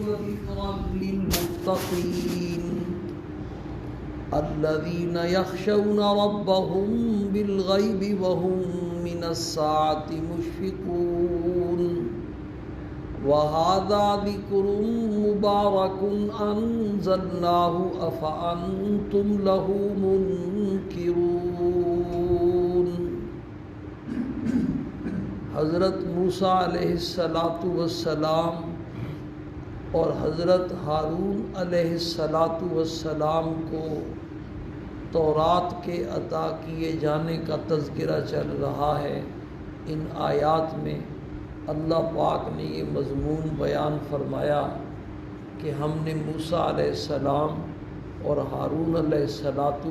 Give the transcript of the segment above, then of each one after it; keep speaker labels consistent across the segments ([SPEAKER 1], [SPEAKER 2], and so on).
[SPEAKER 1] وذكرا للمتقين الذين يخشون ربهم بالغيب وهم من الساعة مشفقون وهذا ذكر مبارك أنزلناه أفأنتم له منكرون۔ حضرت موسیٰ علیہ السلام اور حضرت ہارون علیہ السلام کو تورات کے عطا کیے جانے کا تذکرہ چل رہا ہے۔ ان آیات میں اللہ پاک نے یہ مضمون بیان فرمایا کہ ہم نے موسیٰ علیہ السلام اور ہارون علیہ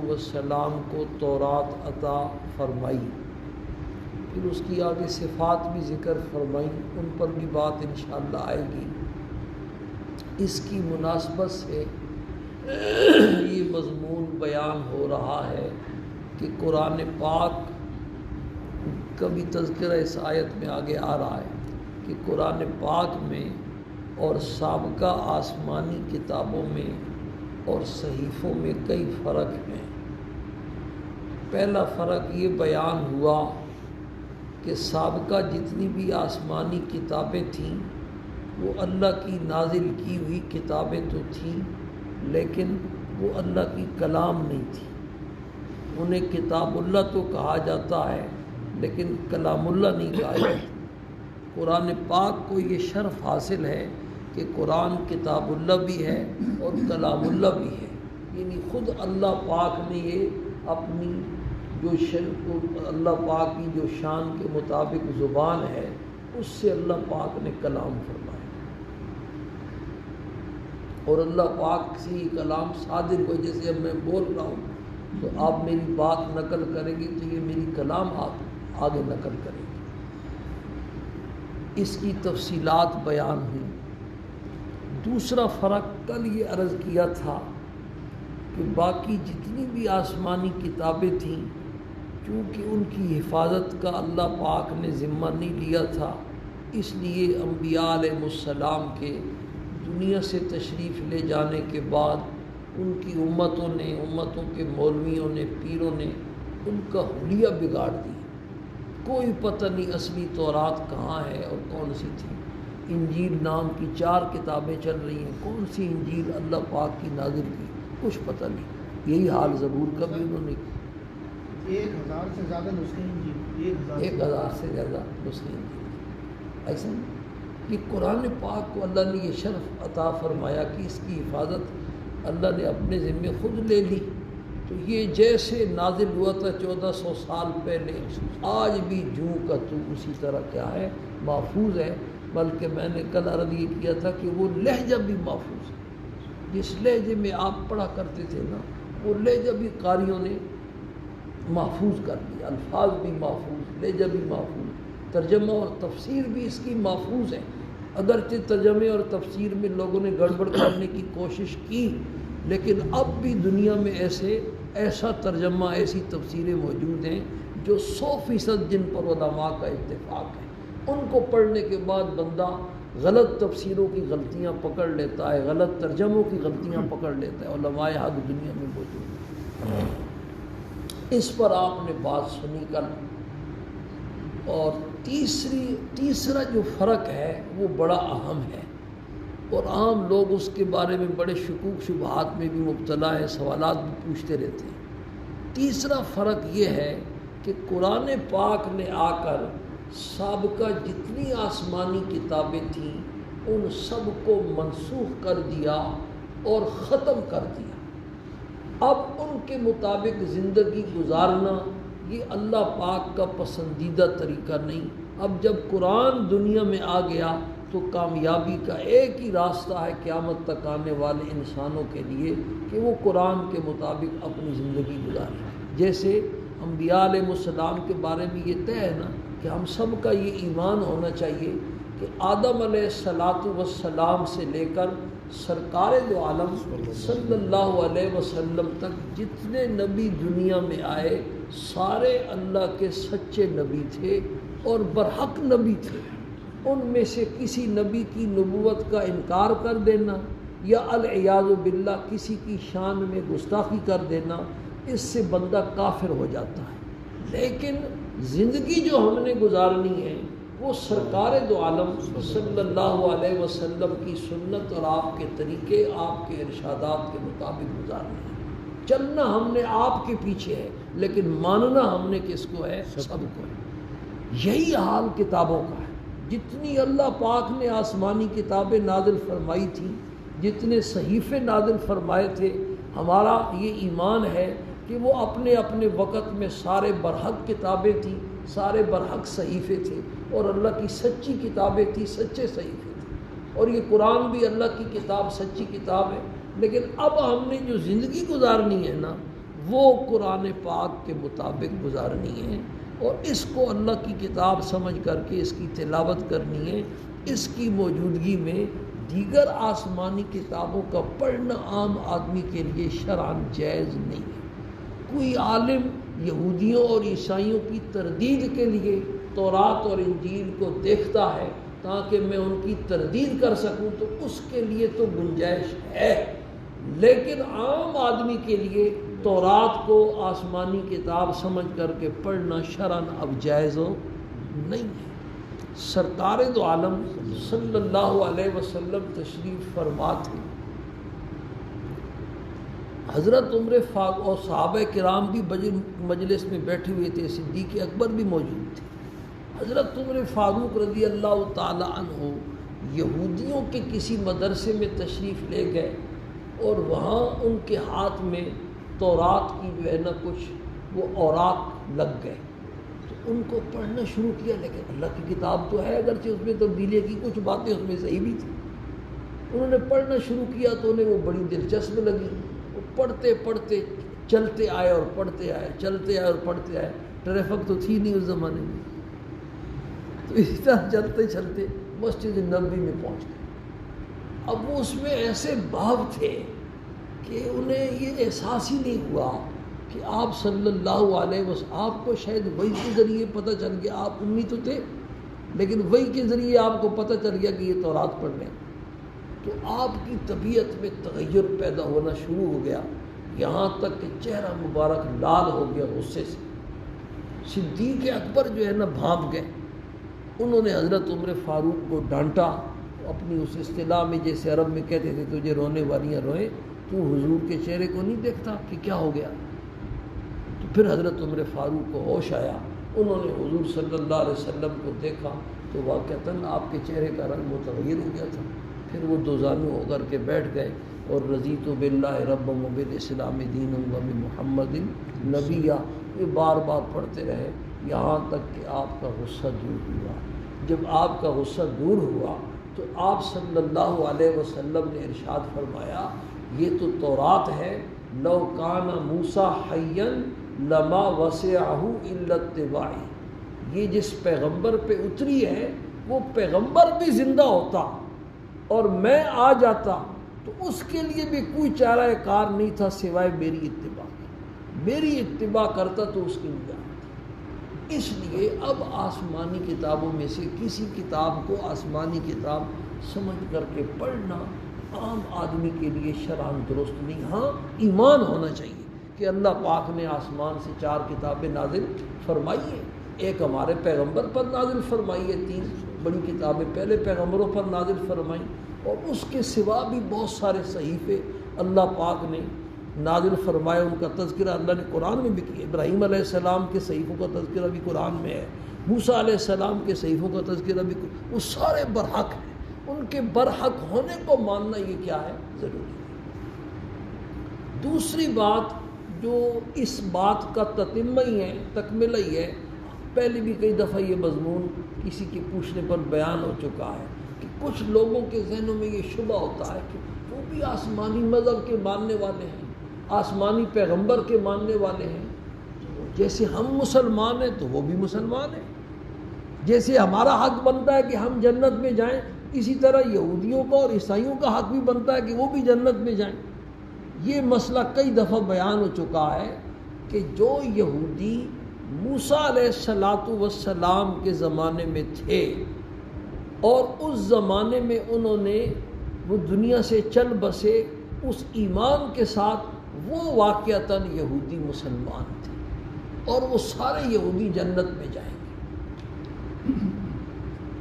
[SPEAKER 1] السلام کو تورات عطا فرمائی، پھر اس کی آگے صفات بھی ذکر فرمائی، ان پر بھی بات انشاءاللہ آئے گی۔ اس کی مناسبت سے یہ مضمون بیان ہو رہا ہے کہ قرآن پاک کا بھی تذکرہ اس آیت میں آگے آ رہا ہے کہ قرآن پاک میں اور سابقہ آسمانی کتابوں میں اور صحیفوں میں کئی فرق ہیں۔ پہلا فرق یہ بیان ہوا کہ سابقہ جتنی بھی آسمانی کتابیں تھیں وہ اللہ کی نازل کی ہوئی کتابیں تو تھیں، لیکن وہ اللہ کی کلام نہیں تھی۔ انہیں کتاب اللہ تو کہا جاتا ہے لیکن کلام اللہ نہیں کہا جاتا۔ قرآن پاک کو یہ شرف حاصل ہے کہ قرآن کتاب اللہ بھی ہے اور کلام اللہ بھی ہے، یعنی خود اللہ پاک نے یہ اپنی جو اللہ پاک کی جو شان کے مطابق زبان ہے اس سے اللہ پاک نے کلام فرمایا، اور اللہ پاک سے یہ کلام صادر ہو۔ جیسے اب میں بول رہا ہوں تو آپ میری بات نقل کریں گے تو یہ میری کلام آپ آگے نقل کریں گے۔ اس کی تفصیلات بیان ہوئی۔ دوسرا فرق کل یہ عرض کیا تھا کہ باقی جتنی بھی آسمانی کتابیں تھیں چونکہ ان کی حفاظت کا اللہ پاک نے ذمہ نہیں لیا تھا، اس لیے انبیاء علیہ السلام کے دنیا سے تشریف لے جانے کے بعد ان کی امتوں کے مولویوں نے، پیروں نے ان کا حلیہ بگاڑ دی۔ کوئی پتہ نہیں اصلی تورات کہاں ہے اور کون سی تھی۔ انجیل نام کی 4 کتابیں چل رہی ہیں، کون سی انجیل اللہ پاک کی نازل کی کچھ پتہ نہیں۔ یہی حال زبور کا بھی انہوں نے
[SPEAKER 2] 1000 سے زیادہ نسخے انجیل،
[SPEAKER 1] 1000 سے زیادہ نسخے انجیل۔ ایسا کہ قرآن پاک کو اللہ نے یہ شرف عطا فرمایا کہ اس کی حفاظت اللہ نے اپنے ذمے خود لے لی، تو یہ جیسے نازل ہوا تھا 1400 سال پہلے آج بھی جوں کا تو اسی طرح کیا ہے محفوظ ہے۔ بلکہ میں نے کل عرض یہ کیا تھا کہ وہ لہجہ بھی محفوظ ہے، جس لہجے میں آپ پڑھا کرتے تھے نا وہ لہجہ بھی قاریوں نے محفوظ کر دیا، الفاظ بھی محفوظ، لہجہ بھی محفوظ، ترجمہ اور تفسیر بھی اس کی محفوظ ہے۔ اگرچہ ترجمے اور تفسیر میں لوگوں نے گڑبڑ کرنے کی کوشش کی، لیکن اب بھی دنیا میں ایسا ترجمہ، ایسی تفسیریں موجود ہیں جو 100% جن پر علماء کا اتفاق ہے۔ ان کو پڑھنے کے بعد بندہ غلط تفسیروں کی غلطیاں پکڑ لیتا ہے، غلط ترجموں کی غلطیاں پکڑ لیتا ہے۔ علماء حق دنیا میں موجود ہیں۔ اس پر آپ نے بات سنی کل۔ اور تیسرا جو فرق ہے وہ بڑا اہم ہے، اور عام لوگ اس کے بارے میں بڑے شکوک شبہات میں بھی مبتلا ہیں، سوالات بھی پوچھتے رہتے ہیں۔ تیسرا فرق یہ ہے کہ قرآن پاک نے آ کر سابقہ جتنی آسمانی کتابیں تھیں ان سب کو منسوخ کر دیا اور ختم کر دیا۔ اب ان کے مطابق زندگی گزارنا یہ اللہ پاک کا پسندیدہ طریقہ نہیں۔ اب جب قرآن دنیا میں آ گیا تو کامیابی کا ایک ہی راستہ ہے قیامت تک آنے والے انسانوں کے لیے کہ وہ قرآن کے مطابق اپنی زندگی گزاریں۔ جیسے انبیاء علیہ السلام کے بارے میں یہ طے ہے نا کہ ہم سب کا یہ ایمان ہونا چاہیے کہ آدم علیہ السلام سے لے کر سرکار دو عالم صلی اللہ علیہ وسلم تک جتنے نبی دنیا میں آئے سارے اللہ کے سچے نبی تھے اور برحق نبی تھے۔ ان میں سے کسی نبی کی نبوت کا انکار کر دینا یا العیاذ باللہ کسی کی شان میں گستاخی کر دینا، اس سے بندہ کافر ہو جاتا ہے۔ لیکن زندگی جو ہم نے گزارنی ہے وہ سرکار دو عالم صلی اللہ علیہ وسلم کی سنت اور آپ کے طریقے، آپ کے ارشادات کے مطابق گزارنی ہے۔ چلنا ہم نے آپ کے پیچھے ہے، لیکن ماننا ہم نے کس کو ہے؟ سب کو ہے۔ یہی حال کتابوں کا ہے۔ جتنی اللہ پاک نے آسمانی کتابیں نازل فرمائی تھیں، جتنے صحیفے نازل فرمائے تھے، ہمارا یہ ایمان ہے کہ وہ اپنے اپنے وقت میں سارے برحق کتابیں تھیں، سارے برحق صحیفے تھے، اور اللہ کی سچی کتابیں تھیں، سچے صحیفے تھے۔ اور یہ قرآن بھی اللہ کی کتاب، سچی کتاب ہے۔ لیکن اب ہم نے جو زندگی گزارنی ہے نا، وہ قرآن پاک کے مطابق گزارنی ہے، اور اس کو اللہ کی کتاب سمجھ کر کے اس کی تلاوت کرنی ہے۔ اس کی موجودگی میں دیگر آسمانی کتابوں کا پڑھنا عام آدمی کے لیے شرعاً جائز نہیں ہے۔ کوئی عالم یہودیوں اور عیسائیوں کی تردید کے لیے تورات اور انجیل کو دیکھتا ہے تاکہ میں ان کی تردید کر سکوں، تو اس کے لیے تو گنجائش ہے، لیکن عام آدمی کے لیے تورات کو آسمانی کتاب سمجھ کر کے پڑھنا شرعاً اب جائز نہیں ہے۔ سرکار دو عالم صلی اللہ علیہ وسلم تشریف فرما تھے، حضرت عمر فاروق اور صحابہ کرام بھی مجلس میں بیٹھے ہوئے تھے، صدیق اکبر بھی موجود تھے۔ حضرت عمر فاروق رضی اللہ تعالی عنہ یہودیوں کے کسی مدرسے میں تشریف لے گئے، اور وہاں ان کے ہاتھ میں تورات کی جو ہے نا کچھ وہ اوراق لگ گئے، تو ان کو پڑھنا شروع کیا۔ لیکن اللہ کی کتاب تو ہے، اگرچہ اس میں تبدیلی کی، کچھ باتیں اس میں صحیح بھی تھیں۔ انہوں نے پڑھنا شروع کیا تو انہیں وہ بڑی دلچسپ لگی۔ وہ پڑھتے پڑھتے چلتے آئے اور پڑھتے آئے، چلتے آئے اور پڑھتے آئے۔ ٹریفک تو تھی نہیں اس زمانے میں، تو اسی طرح چلتے چلتے مسجد نبوی میں پہنچ گئے۔ اب وہ اس میں ایسے بھاو تھے کہ انہیں یہ احساس ہی نہیں ہوا کہ آپ صلی اللہ علیہ وسلم، آپ کو شاید وحی کے ذریعے پتہ چل گیا، آپ امی تو تھے لیکن وحی کے ذریعے آپ کو پتہ چل گیا کہ یہ تورات پڑھ رہے ہیں، تو آپ کی طبیعت میں تغیر پیدا ہونا شروع ہو گیا، یہاں تک کہ چہرہ مبارک لال ہو گیا غصے سے۔ صدیق اکبر جو ہے نا بھانپ گئے۔ انہوں نے حضرت عمر فاروق کو ڈانٹا، اپنی اس اصطلاح میں جیسے عرب میں کہتے تھے تجھے رونے والیاں روئیں، تو حضور کے چہرے کو نہیں دیکھتا کہ کیا ہو گیا؟ تو پھر حضرت عمر فاروق کو ہوش آیا، انہوں نے حضور صلی اللہ علیہ وسلم کو دیکھا تو واقعتاً آپ کے چہرے کا رنگ متغیر ہو گیا تھا۔ پھر وہ دو زانو ہو کر کے بیٹھ گئے اور رضیت باللہ رب و بالاسلام دین و بمحمد نبیہ، یہ بار بار پڑھتے رہے یہاں تک کہ آپ کا غصہ دور ہوا۔ جب آپ کا غصہ دور ہوا تو آپ صلی اللہ علیہ وسلم نے ارشاد فرمایا، یہ تو تورات ہے، لو کان موسیٰ حیا لما وسعہ الا اتباعی، یہ جس پیغمبر پہ اتری ہے وہ پیغمبر بھی زندہ ہوتا اور میں آ جاتا تو اس کے لیے بھی کوئی چارہ کار نہیں تھا سوائے میری اتباع کی، میری اتباع کرتا تو اس کی نجات تھی۔ اس لیے اب آسمانی کتابوں میں سے کسی کتاب کو آسمانی کتاب سمجھ کر کے پڑھنا عام آدمی کے لیے شرعاً درست نہیں۔ ہاں ایمان ہونا چاہیے کہ اللہ پاک نے آسمان سے 4 کتابیں نازل فرمائی ہیں، ایک ہمارے پیغمبر پر نازل فرمائی ہے، 3 بڑی کتابیں پہلے پیغمبروں پر نازل فرمائیں، اور اس کے سوا بھی بہت سارے صحیفے اللہ پاک نے نازل فرمائے، ان کا تذکرہ اللہ نے قرآن میں بھی کیا۔ ابراہیم علیہ السلام کے صحیفوں کا تذکرہ بھی قرآن میں ہے، موسیٰ علیہ السلام کے صحیفوں کا تذکرہ بھی، وہ سارے برحق ہیں۔ ان کے برحق ہونے کو ماننا یہ کیا ہے؟ ضروری ہے۔ دوسری بات جو اس بات کا تتمہ ہی ہے، تکملہ ہی ہے، پہلے بھی کئی دفعہ یہ مضمون کسی کے پوچھنے پر بیان ہو چکا ہے کہ کچھ لوگوں کے ذہنوں میں یہ شبہ ہوتا ہے کہ وہ بھی آسمانی مذہب کے ماننے والے ہیں، آسمانی پیغمبر کے ماننے والے ہیں، جیسے ہم مسلمان ہیں تو وہ بھی مسلمان ہیں، جیسے ہمارا حق بنتا ہے کہ ہم جنت میں جائیں، اسی طرح یہودیوں کا اور عیسائیوں کا حق بھی بنتا ہے کہ وہ بھی جنت میں جائیں۔ یہ مسئلہ کئی دفعہ بیان ہو چکا ہے کہ جو یہودی موسیٰ علیہ السلام کے زمانے میں تھے اور اس زمانے میں انہوں نے وہ دنیا سے چل بسے اس ایمان کے ساتھ، وہ واقعتاً یہودی مسلمان تھے، اور وہ سارے یہودی جنت میں جائیں گے۔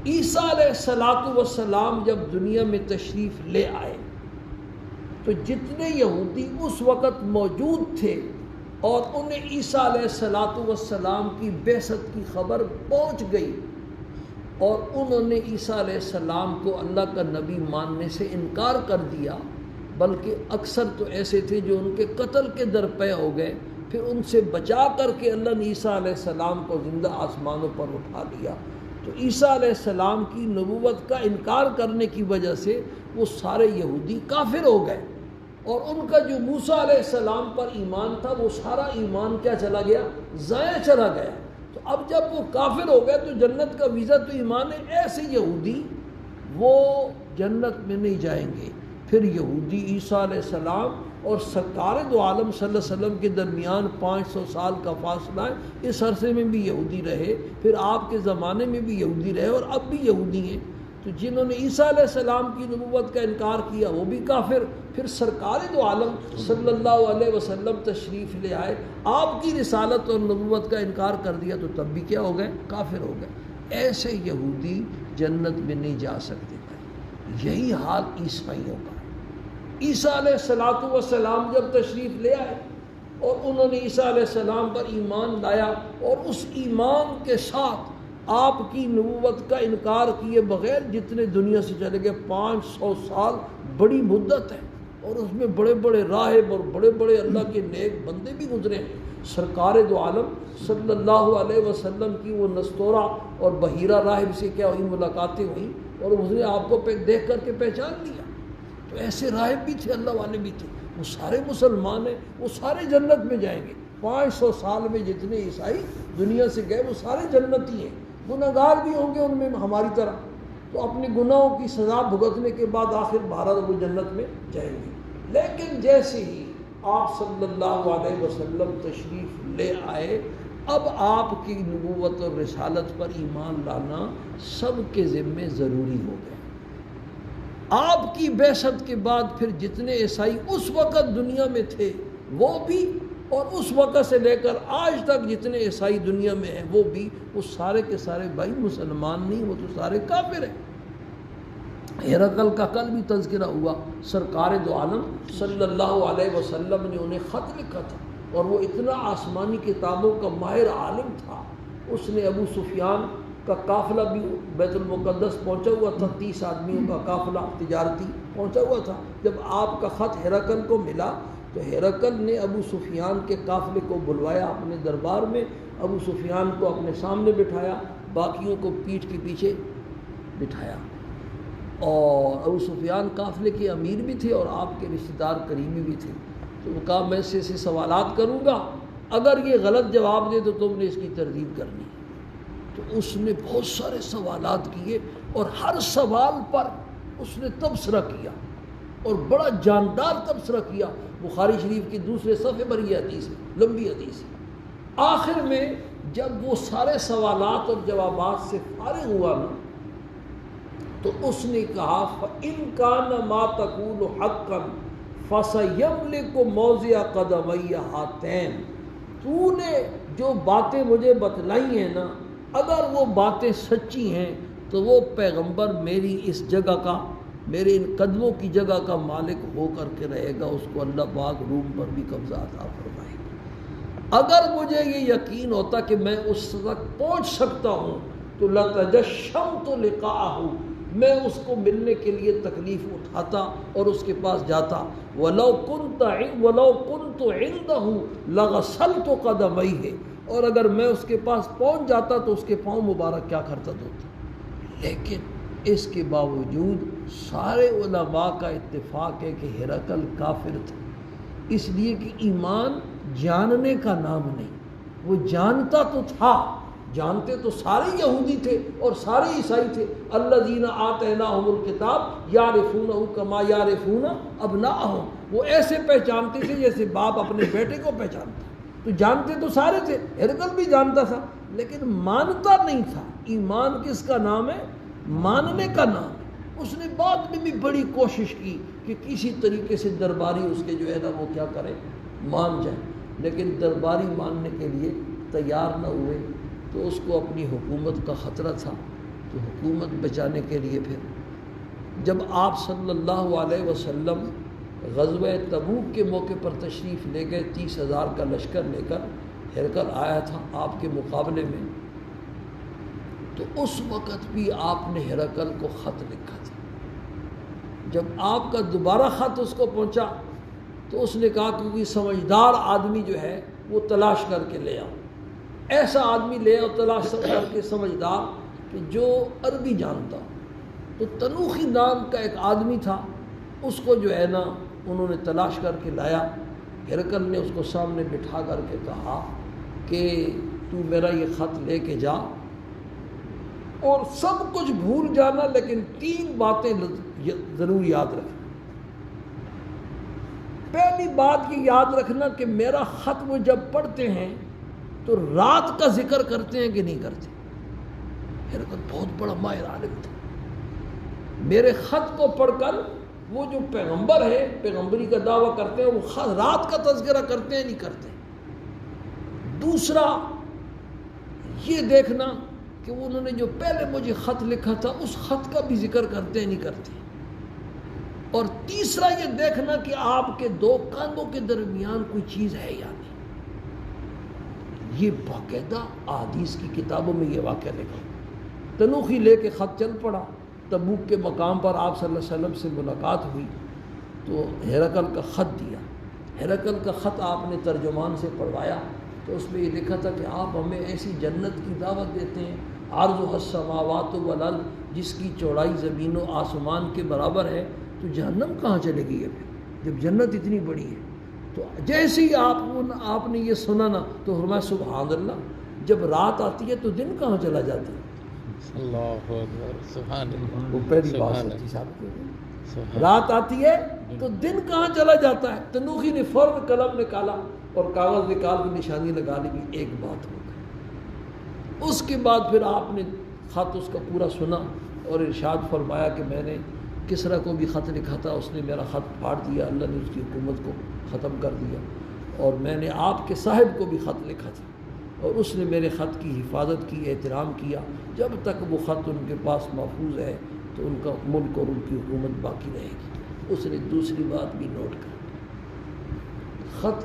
[SPEAKER 1] عیسیٰ علیہ السلام جب دنیا میں تشریف لے آئے تو جتنے یہودی اس وقت موجود تھے اور انہیں عیسیٰ علیہ السلام کی بعثت کی خبر پہنچ گئی، اور انہوں نے عیسیٰ علیہ السلام کو اللہ کا نبی ماننے سے انکار کر دیا، بلکہ اکثر تو ایسے تھے جو ان کے قتل کے درپے ہو گئے، پھر ان سے بچا کر کے اللہ نے عیسیٰ علیہ السلام کو زندہ آسمانوں پر اٹھا لیا۔ تو عیسیٰ علیہ السلام کی نبوت کا انکار کرنے کی وجہ سے وہ سارے یہودی کافر ہو گئے، اور ان کا جو موسیٰ علیہ السلام پر ایمان تھا وہ سارا ایمان کیا چلا گیا؟ ضائع چلا گیا۔ تو اب جب وہ کافر ہو گئے تو جنت کا ویزا تو ایمان ہے، ایسے یہودی وہ جنت میں نہیں جائیں گے۔ پھر یہودی عیسیٰ علیہ السلام اور سرکار دو عالم صلی اللہ علیہ وسلم کے درمیان 500 سال کا فاصلہ ہے، اس عرصے میں بھی یہودی رہے، پھر آپ کے زمانے میں بھی یہودی رہے، اور اب بھی یہودی ہیں۔ تو جنہوں نے عیسیٰ علیہ السلام کی نبوت کا انکار کیا وہ بھی کافر، پھر سرکار دو عالم صلی اللہ علیہ وسلم تشریف لے آئے، آپ کی رسالت اور نبوت کا انکار کر دیا تو تب بھی کیا ہو گئے؟ کافر ہو گئے۔ ایسے یہودی جنت میں نہیں جا سکتے۔ یہی حال عیسائیوں کا ہے۔ عیسیٰ علیہ السلام جب تشریف لے آئے اور انہوں نے عیسیٰ علیہ السلام پر ایمان لایا، اور اس ایمان کے ساتھ آپ کی نبوت کا انکار کیے بغیر جتنے دنیا سے چلے گئے، 500 سال بڑی مدت ہے، اور اس میں بڑے بڑے راہب اور بڑے بڑے اللہ کے نیک بندے بھی گزرے ہیں۔ سرکار دو عالم صلی اللہ علیہ وسلم کی وہ نستورہ اور بحیرہ راہب سے کیا ہوئی؟ ملاقاتیں ہوئیں، اور اس نے آپ کو دیکھ کر کے پہچان لیا۔ تو ایسے راہب بھی تھے، اللہ والے بھی تھے، وہ سارے مسلمان ہیں، وہ سارے جنت میں جائیں گے۔ 500 سال میں جتنے عیسائی دنیا سے گئے وہ سارے جنتی ہیں، گناہگار بھی ہوں گے ان میں ہماری طرح، تو اپنے گناہوں کی سزا بھگتنے کے بعد آخر بہرحال وہ جنت میں جائیں گے۔ لیکن جیسے ہی آپ صلی اللہ علیہ وسلم تشریف لے آئے، اب آپ کی نبوت اور رسالت پر ایمان لانا سب کے ذمے ضروری ہو گیا۔ آپ کی بعثت کے بعد پھر جتنے عیسائی اس وقت دنیا میں تھے وہ بھی، اور اس وقت سے لے کر آج تک جتنے عیسائی دنیا میں ہیں وہ بھی، وہ سارے کے سارے بھائی مسلمان نہیں، وہ تو سارے کافر ہیں۔ ہرقل کا کل بھی تذکرہ ہوا، سرکار دو عالم صلی اللہ علیہ وسلم نے انہیں خط لکھا تھا، اور وہ اتنا آسمانی کتابوں کا ماہر عالم تھا، اس نے ابو سفیان کا قافلہ بھی بیت المقدس پہنچا ہوا تھا، 30 آدمیوں کا قافلہ تجارتی پہنچا ہوا تھا۔ جب آپ کا خط ہرقل کو ملا تو ہرقل نے ابو سفیان کے قافلے کو بلوایا اپنے دربار میں، ابو سفیان کو اپنے سامنے بٹھایا، باقیوں کو پیٹھ کے پیچھے بٹھایا، اور ابو سفیان قافلے کے امیر بھی تھے اور آپ کے رشتہ دار قریبی بھی تھے۔ تو وہ کہا میں سے سوالات کروں گا، اگر یہ غلط جواب دے تو تم نے اس کی تردید کرنی۔ تو اس نے بہت سارے سوالات کیے، اور ہر سوال پر اس نے تبصرہ کیا، اور بڑا جاندار تبصرہ کیا۔ بخاری شریف کی دوسرے صفحے پر یہ حدیث ہے، لمبی حدیث ہے۔ آخر میں جب وہ سارے سوالات اور جوابات سے فارغ ہوا نا، تو اس نے کہا فَإِن كَانَ مَا تَقُولُ حَقًّا فَسَيَمْلِكُ مَوْضِعَ قَدَمَيَّ هَاتَيْنِ، تو نے جو باتیں مجھے بتلائی ہیں نا، اگر وہ باتیں سچی ہیں تو وہ پیغمبر میری اس جگہ کا، میرے ان قدموں کی جگہ کا مالک ہو کر کے رہے گا، اس کو اللہ پاک روم پر بھی قبضہ عطا فرمائے گا۔ اگر مجھے یہ یقین ہوتا کہ میں اس تک پہنچ سکتا ہوں تو لَتَجَشَّمْتُ لِقَاءَهُ، میں اس کو ملنے کے لیے تکلیف اٹھاتا اور اس کے پاس جاتا۔ وَلَوْ كُنْتُ عِنْدَهُ لَغَسَلْتُ قَدَمَيْهِ، اور اگر میں اس کے پاس پہنچ جاتا تو اس کے پاؤں مبارک کیا کرتا دھوتا۔ لیکن اس کے باوجود سارے علماء کا اتفاق ہے کہ ہرقل کافر تھا، اس لیے کہ ایمان جاننے کا نام نہیں، وہ جانتا تو تھا، جانتے تو سارے یہودی تھے اور سارے عیسائی تھے۔ الذین آتیناہم الکتاب یعرفونہ کما یعرفون ابناءہم، وہ ایسے پہچانتے تھے جیسے باپ اپنے بیٹے کو پہچانتا۔ تو جانتے تو سارے تھے، ہرقل بھی جانتا تھا، لیکن مانتا نہیں تھا۔ ایمان کس کا نام ہے؟ ماننے کا نام. اس نے بعد میں بھی بڑی کوشش کی کہ کسی طریقے سے درباری اس کے جو ہے نا وہ کیا کرے، مان جائے، لیکن درباری ماننے کے لیے تیار نہ ہوئے. تو اس کو اپنی حکومت کا خطرہ تھا، تو حکومت بچانے کے لیے پھر جب آپ صلی اللہ علیہ وسلم غزوہ تبوک کے موقع پر تشریف لے گئے، 30,000 کا لشکر لے کر ہرقل آیا تھا آپ کے مقابلے میں، تو اس وقت بھی آپ نے ہرقل کو خط لکھا تھا. جب آپ کا دوبارہ خط اس کو پہنچا تو اس نے کہا کہ کوئی سمجھدار آدمی جو ہے وہ تلاش کر کے لے آؤ، ایسا آدمی لے آؤ تلاش کر کے سمجھدار کہ جو عربی جانتا ہو. تو تنوخی نام کا ایک آدمی تھا، اس کو جو ہے نا انہوں نے تلاش کر کے لایا. ہرقل نے اس کو سامنے بٹھا کر کے کہا کہ تو میرا یہ خط لے کے جا اور سب کچھ بھول جانا، لیکن 3 باتیں ضرور یاد رکھنا. پہلی بات یہ یاد رکھنا کہ میرا خط وہ جب پڑھتے ہیں تو رات کا ذکر کرتے ہیں کہ نہیں کرتے. ہرقل بہت بڑا ماہر عالم تھا. میرے خط کو پڑھ کر وہ جو پیغمبر ہے، پیغمبری کا دعویٰ کرتے ہیں، وہ رات کا تذکرہ کرتے ہیں نہیں کرتے. دوسرا یہ دیکھنا کہ انہوں نے جو پہلے مجھے خط لکھا تھا اس خط کا بھی ذکر کرتے ہیں نہیں کرتے. اور تیسرا یہ دیکھنا کہ آپ کے 2 کاندھوں کے درمیان کوئی چیز ہے یا نہیں. یہ باقاعدہ احادیث کی کتابوں میں یہ واقعہ لکھا. تنوخی لے کے خط چل پڑا. تبوک کے مقام پر آپ صلی اللہ علیہ وسلم سے ملاقات ہوئی تو ہرقل کا خط دیا. ہرقل کا خط آپ نے ترجمان سے پڑھوایا تو اس میں یہ لکھا تھا کہ آپ ہمیں ایسی جنت کی دعوت دیتے ہیں، عرض السماوات والارض، جس کی چوڑائی زمین و آسمان کے برابر ہے، تو جہنم کہاں چلے گئی ہے پھر جب جنت اتنی بڑی ہے. تو جیسے ہی آپ نے یہ سنا نا تو فرمایا سبحان اللہ، جب رات آتی ہے تو دن کہاں چلا جاتا ہے.
[SPEAKER 3] اللہ اکبر، سبحان اللہ.
[SPEAKER 1] وہ پہلی بات سچی ثابت ہو گئی. رات آتی ہے تو دن کہاں چلا جاتا ہے. تنوخی نے فوراً قلم نکالا اور کاغذ نکال کی نشانی لگا لی کہ ایک بات ہو گئی. اس کے بعد پھر آپ نے خط اس کا پورا سنا اور ارشاد فرمایا کہ میں نے کسریٰ کو بھی خط لکھا تھا، اس نے میرا خط پھاڑ دیا، اللہ نے اس کی حکومت کو ختم کر دیا. اور میں نے آپ کے صاحب کو بھی خط لکھا تھا اور اس نے میرے خط کی حفاظت کی، احترام کیا. جب تک وہ خط ان کے پاس محفوظ ہے تو ان کا ملک اور ان کی حکومت باقی رہے گی. اس نے دوسری بات بھی نوٹ کر، خط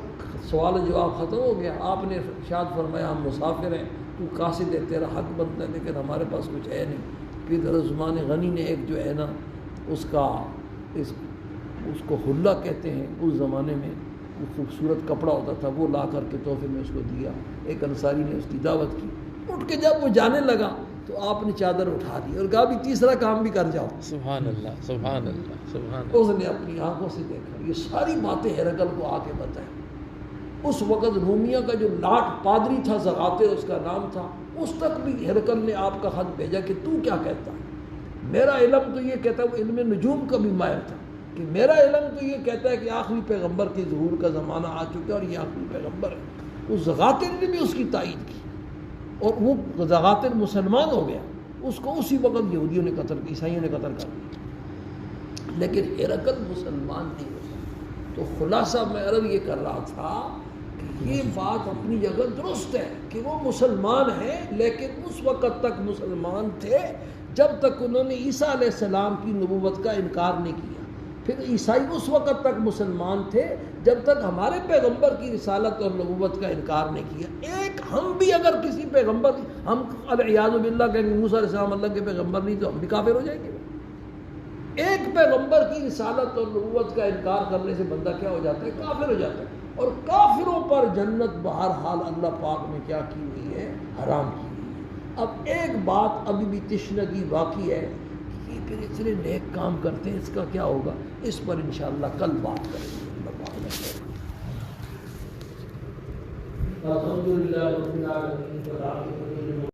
[SPEAKER 1] سوال جواب ختم ہو گیا. آپ نے ارشاد فرمایا ہم مسافر ہیں، تو قاصد ہے، تیرا حق بنتا ہے، لیکن ہمارے پاس کچھ ہے نہیں. پھر عثمان غنی نے ایک جو ہے نا اس کو حلہ کہتے ہیں، اس زمانے میں وہ خوبصورت کپڑا ہوتا تھا، وہ لا کر کے تحفے میں اس کو دیا. ایک انصاری نے اس کی دعوت کی. اٹھ کے جب وہ جانے لگا تو آپ نے چادر اٹھا دی اور کہا بھی تیسرا کام بھی کر جاؤ.
[SPEAKER 3] سبحان اللہ، سبحان اللہ، سبحان اللہ.
[SPEAKER 1] اس نے اپنی آنکھوں سے دیکھا. یہ ساری باتیں ہرقل کو آ کے بتائیں. اس وقت رومیہ کا جو لاٹ پادری تھا، زغاتر اس کا نام تھا، اس تک بھی ہرقل نے آپ کا خط بھیجا کہ تو کیا کہتا ہے. میرا علم تو یہ کہتا ہے، وہ علم نجوم کا بھی ماہر تھا، کہ میرا علم تو یہ کہتا ہے کہ آخری پیغمبر کے ظہور کا زمانہ آ چکا ہے اور یہ آخری پیغمبر ہے. اس زغاتر نے بھی اس کی تائید کی اور وہ زغاتر مسلمان ہو گیا. اس کو اسی وقت یہودیوں نے قتل، عیسائیوں نے قتل کر دیا، لیکن ہرقل مسلمان نہیں ہوا. تو خلاصہ میں عرض یہ کر رہا تھا کہ یہ بات اپنی جگہ درست ہے کہ وہ مسلمان ہیں، لیکن اس وقت تک مسلمان تھے جب تک انہوں نے عیسیٰ علیہ السلام کی نبوت کا انکار نہیں کیا. پھر عیسائی اس وقت تک مسلمان تھے جب تک ہمارے پیغمبر کی رسالت اور نبوت کا انکار نہیں کیا. ایک ہم بھی اگر کسی پیغمبر، ہم العیاذ باللہ کہیں گے موسیٰ علیہ السلام اللہ کے پیغمبر نہیں، تو ہم بھی کافر ہو جائیں گے. ایک پیغمبر کی رسالت اور نبوت کا انکار کرنے سے بندہ کیا ہو جاتا ہے؟ کافر ہو جاتا ہے. اور کافروں پر جنت بہرحال اللہ پاک نے کیا کی ہوئی ہے؟ حرام کی ہوئی ہے. اب ایک بات ابھی بھی تشنگی باقی ہے کہ یہ پھر اتنے نیک کام کرتے ہیں، اس کا کیا ہوگا؟ اس پر انشاءاللہ کل بات کریں گے. الحمدللہ رب العالمین.